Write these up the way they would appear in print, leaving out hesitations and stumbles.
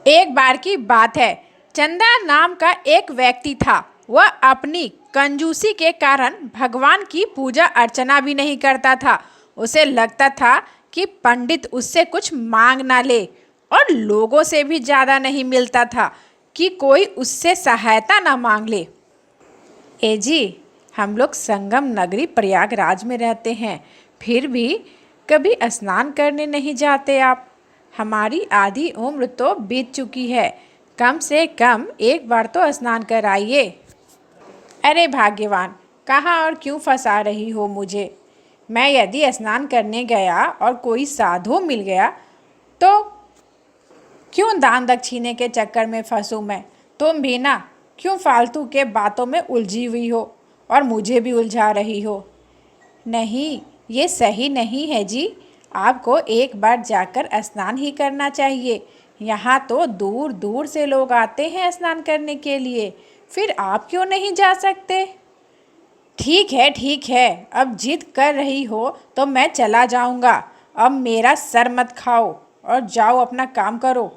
एक बार की बात है। चंदा नाम का एक व्यक्ति था। वह अपनी कंजूसी के कारण भगवान की पूजा अर्चना भी नहीं करता था। उसे लगता था कि पंडित उससे कुछ मांग ना ले, और लोगों से भी ज़्यादा नहीं मिलता था कि कोई उससे सहायता ना मांग ले। ए जी, हम लोग संगम नगरी प्रयागराज में रहते हैं, फिर भी कभी स्नान करने नहीं जाते आप। हमारी आधी उम्र तो बीत चुकी है, कम से कम एक बार तो स्नान कराइए। अरे भाग्यवान, कहाँ और क्यों फंसा रही हो मुझे? मैं यदि स्नान करने गया और कोई साधु मिल गया तो क्यों दान दक्षिणे के चक्कर में फंसूं मैं? तुम भी ना क्यों फालतू के बातों में उलझी हुई हो और मुझे भी उलझा रही हो। नहीं, ये सही नहीं है जी। आपको एक बार जाकर स्नान ही करना चाहिए। यहाँ तो दूर दूर से लोग आते हैं स्नान करने के लिए, फिर आप क्यों नहीं जा सकते? ठीक है, अब जिद कर रही हो तो मैं चला जाऊँगा। अब मेरा सर मत खाओ और जाओ अपना काम करो।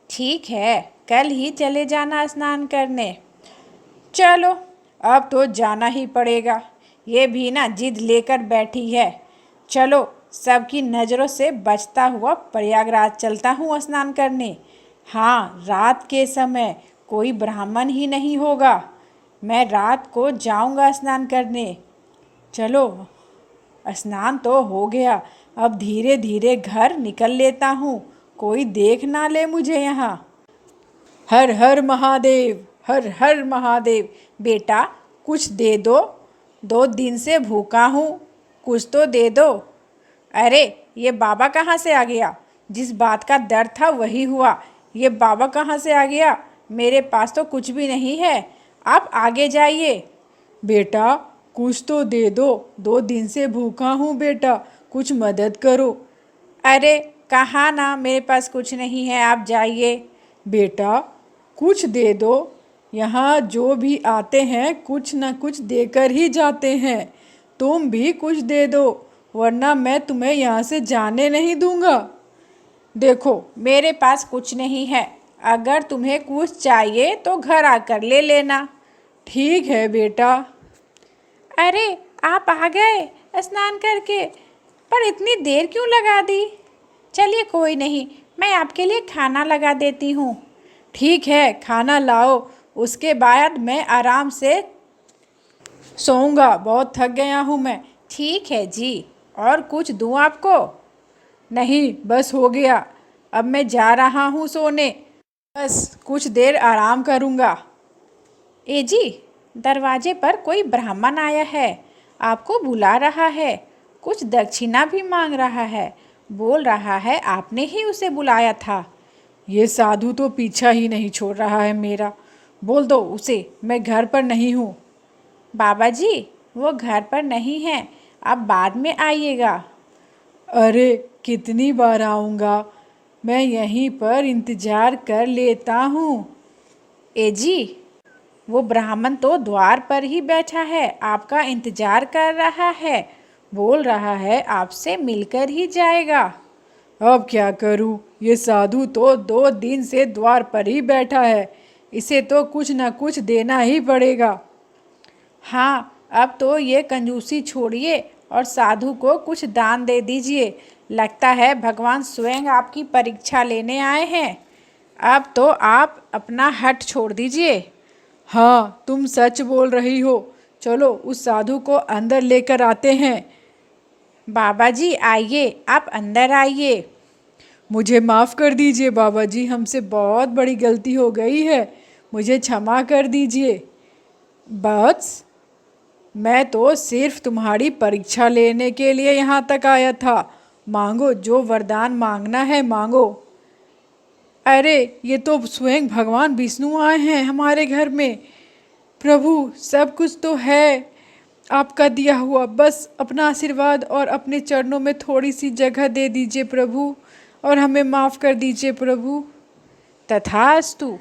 ठीक है, कल ही चले जाना स्नान करने। चलो, अब तो जाना ही पड़ेगा। ये भी ना जिद लेकर बैठी है। चलो, सबकी नज़रों से बचता हुआ प्रयागराज चलता हूँ स्नान करने। हाँ, रात के समय कोई ब्राह्मण ही नहीं होगा। मैं रात को जाऊँगा स्नान करने। चलो, स्नान तो हो गया, अब धीरे धीरे घर निकल लेता हूँ, कोई देख ना ले मुझे यहाँ। हर हर महादेव, हर हर महादेव। बेटा, कुछ दे दो, 2 दिन से भूखा हूँ, कुछ तो दे दो। अरे, ये बाबा कहाँ से आ गया? जिस बात का डर था वही हुआ। ये बाबा कहाँ से आ गया? मेरे पास तो कुछ भी नहीं है, आप आगे जाइए। बेटा, कुछ तो दे दो, 2 दिन से भूखा हूँ बेटा, कुछ मदद करो। अरे कहाँ ना, मेरे पास कुछ नहीं है, आप जाइए। बेटा, कुछ दे दो, यहाँ जो भी आते हैं कुछ न कुछ देकर ही जाते हैं, तुम भी कुछ दे दो, वरना मैं तुम्हें यहाँ से जाने नहीं दूँगा। देखो, मेरे पास कुछ नहीं है, अगर तुम्हें कुछ चाहिए तो घर आकर ले लेना। ठीक है बेटा। अरे, आप आ गए स्नान करके, पर इतनी देर क्यों लगा दी? चलिए कोई नहीं, मैं आपके लिए खाना लगा देती हूँ। ठीक है, खाना लाओ, उसके बाद मैं आराम से सोऊंगा, बहुत थक गया हूँ मैं। ठीक है जी, और कुछ दूँ आपको? नहीं, बस हो गया, अब मैं जा रहा हूँ सोने, बस कुछ देर आराम करूँगा। ए जी, दरवाजे पर कोई ब्राह्मण आया है, आपको बुला रहा है, कुछ दक्षिणा भी मांग रहा है, बोल रहा है आपने ही उसे बुलाया था। ये साधु तो पीछा ही नहीं छोड़ रहा है मेरा। बोल दो उसे मैं घर पर नहीं हूँ। बाबा जी, वो घर पर नहीं है, आप बाद में आइएगा। अरे, कितनी बार आऊँगा, मैं यहीं पर इंतज़ार कर लेता हूँ। ए जी, वो ब्राह्मण तो द्वार पर ही बैठा है, आपका इंतजार कर रहा है, बोल रहा है आपसे मिलकर ही जाएगा। अब क्या करूं, ये साधु तो 2 दिन से द्वार पर ही बैठा है, इसे तो कुछ न कुछ देना ही पड़ेगा। हाँ, अब तो ये कंजूसी छोड़िए और साधु को कुछ दान दे दीजिए। लगता है भगवान स्वयं आपकी परीक्षा लेने आए हैं। अब तो आप अपना हठ छोड़ दीजिए। हाँ, तुम सच बोल रही हो, चलो उस साधु को अंदर लेकर आते हैं। बाबा जी आइए, आप अंदर आइए। मुझे माफ़ कर दीजिए बाबा जी, हमसे बहुत बड़ी गलती हो गई है, मुझे क्षमा कर दीजिए। बस, मैं तो सिर्फ तुम्हारी परीक्षा लेने के लिए यहाँ तक आया था, मांगो, जो वरदान मांगना है मांगो। अरे, ये तो स्वयं भगवान विष्णु आए हैं हमारे घर में। प्रभु, सब कुछ तो है आपका दिया हुआ, बस अपना आशीर्वाद और अपने चरणों में थोड़ी सी जगह दे दीजिए प्रभु, और हमें माफ़ कर दीजिए प्रभु। तथास्तु।